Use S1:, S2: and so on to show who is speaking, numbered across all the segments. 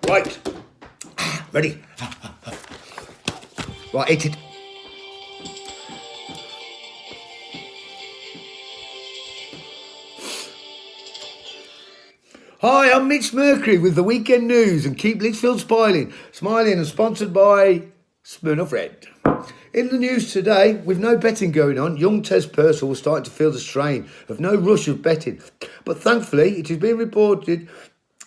S1: Right. Ready. Right, eat it. Hi, I'm Mitch Mercury with the weekend news and keep Lichfield smiling. Smiling and sponsored by Smirnoff Red. In the news today, with no betting going on, young Tez Purcell was starting to feel the strain of no rush of betting. But thankfully, it has been reported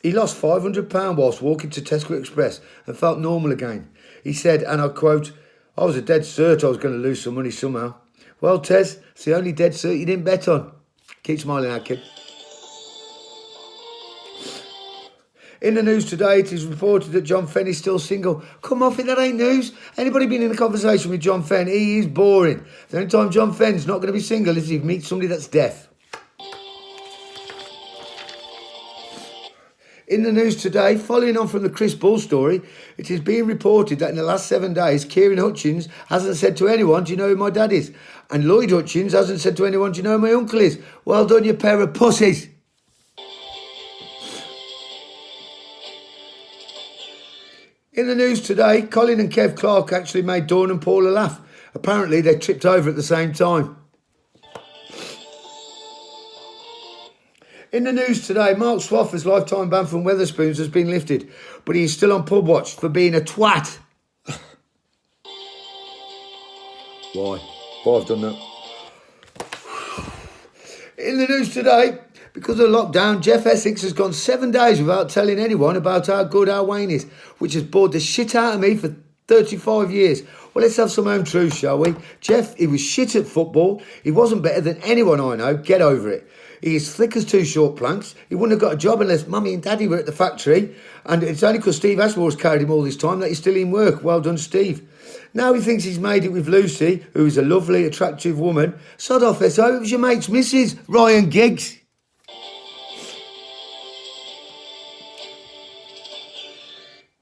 S1: he lost £500 whilst walking to Tesco Express and felt normal again. He said, and I quote, "I was a dead cert I was going to lose some money somehow." Well, Tez, it's the only dead cert you didn't bet on. Keep smiling out, kid. In the news today, it is reported that John Fenn is still single. Come off it, that ain't news. Anybody been in a conversation with John Fenn? He is boring. The only time John Fenn's not going to be single is if he meets somebody that's deaf. In the news today, following on from the Chris Bull story, it is being reported that in the last 7 days, Kieran Hutchins hasn't said to anyone, "Do you know who my dad is?" And Lloyd Hutchins hasn't said to anyone, "Do you know who my uncle is?" Well done, you pair of pussies. In the news today, Colin and Kev Clark actually made Dawn and Paula laugh. Apparently, they tripped over at the same time. In the news today, Mark Swaffer's lifetime ban from Wetherspoons has been lifted, but he is still on pub watch for being a twat. Why? Why I've done that? In the news today, because of the lockdown, Jeff Essex has gone 7 days without telling anyone about how good our Wayne is, which has bored the shit out of me for 35 years. Well, let's have some home truths, shall we? Jeff, he was shit at football. He wasn't better than anyone I know. Get over it. He is thick as two short planks. He wouldn't have got a job unless Mummy and Daddy were at the factory. And it's only because Steve Ashmore's carried him all this time that he's still in work. Well done, Steve. Now he thinks he's made it with Lucy, who is a lovely, attractive woman. Sod off, S.O. It was your mate's missus, Ryan Giggs.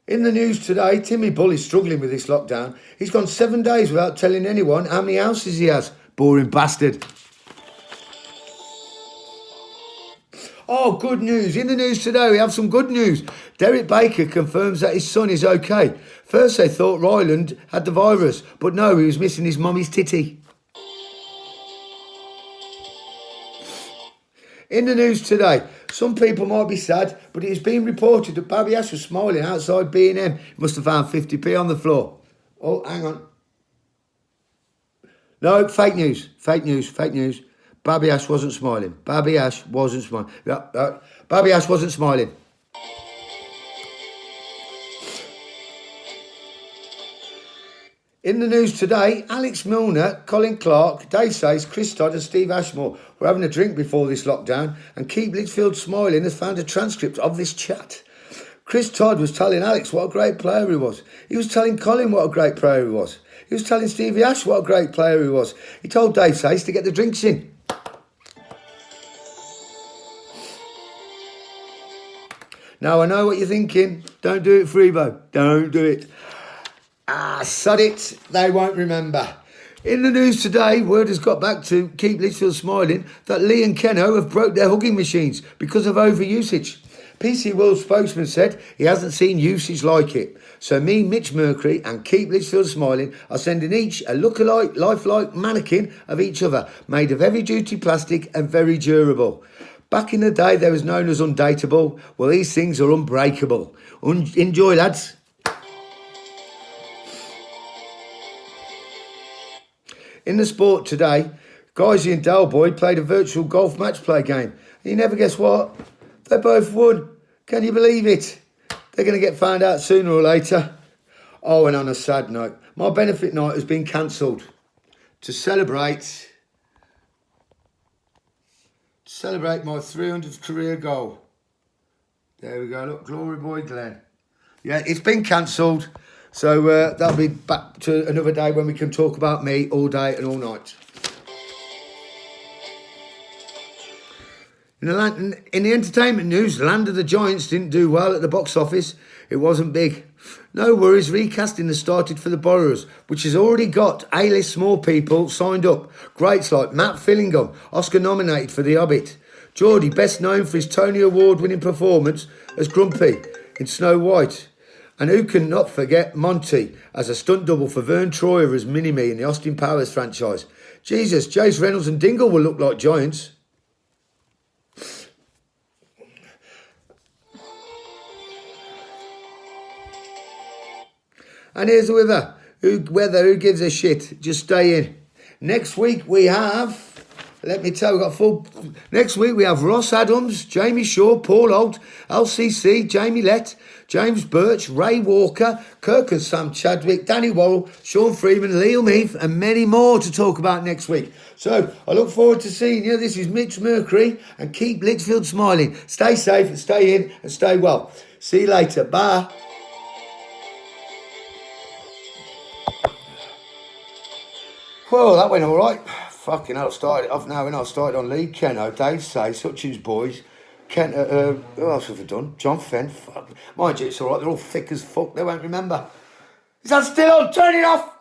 S1: In the news today, Timmy Bull is struggling with this lockdown. He's gone 7 days without telling anyone how many houses he has. Boring bastard. Oh, good news. In the news today, we have some good news. Derek Baker confirms that his son is okay. First they thought Ryland had the virus, but no, he was missing his mummy's titty. In the news today, some people might be sad, but it has been reported that Babby Ash was smiling outside B&M. He must have found 50p on the floor. Oh, hang on. No, fake news. Babby Ash wasn't smiling. Babby Ash wasn't smiling. Babby Ash wasn't smiling. In the news today, Alex Milner, Colin Clark, Dave Sace, Chris Todd and Steve Ashmore were having a drink before this lockdown, and Keep Lichfield Smiling has found a transcript of this chat. Chris Todd was telling Alex what a great player he was. He was telling Colin what a great player he was. He was telling Stevie Ash what a great player he was. He told Dave Sace to get the drinks in. Now, I know what you're thinking. Don't do it, Freebo. Don't do it. Sod it. They won't remember. In the news today, word has got back to Keep Lichfield Smiling that Lee and Keno have broke their hugging machines because of overusage. PC World spokesman said he hasn't seen usage like it. So me, Mitch Mercury and Keep Lichfield Smiling are sending each a lookalike, lifelike mannequin of each other, made of heavy-duty plastic and very durable. Back in the day, they was known as undateable. Well, these things are unbreakable. Enjoy, lads. In the sport today, Guysy and Dalboy played a virtual golf match play game. And you never guess what? They both won. Can you believe it? They're going to get found out sooner or later. Oh, and on a sad note, my benefit night has been cancelled to celebrate my 300th career goal. There we go. Look, Glory Boy Glenn. Yeah, it's been cancelled. So that'll be back to another day when we can talk about me all day and all night. In the entertainment news, Land of the Giants didn't do well at the box office. It wasn't big. No worries, recasting has started for The Borrowers, which has already got A-list small people signed up. Greats like Matt Fillingham, Oscar nominated for The Hobbit. Geordie, best known for his Tony Award-winning performance as Grumpy in Snow White. And who can not forget Monty as a stunt double for Vern Troyer as Mini-Me in the Austin Powers franchise. Jesus, Jace Reynolds and Dingle will look like giants. And here's the weather. Who gives a shit? Just stay in. Next week we have, let me tell you, we've got full. Next week we have Ross Adams, Jamie Shaw, Paul Holt, LCC, Jamie Lett, James Birch, Ray Walker, Kirk and Sam Chadwick, Danny Worrell, Sean Freeman, Liam Heath, and many more to talk about next week. So I look forward to seeing you. This is Mitch Mercury, and keep Litchfield smiling. Stay safe and stay in and stay well. See you later. Bye. Well, that went all right. Fucking hell, started off now when I started on lead. Keno, Dave Say, Hutchins boys. Kent, who else have I done? John Fenn. Fuck. Mind you, it's all right. They're all thick as fuck. They won't remember. Is that still on? Turn it off!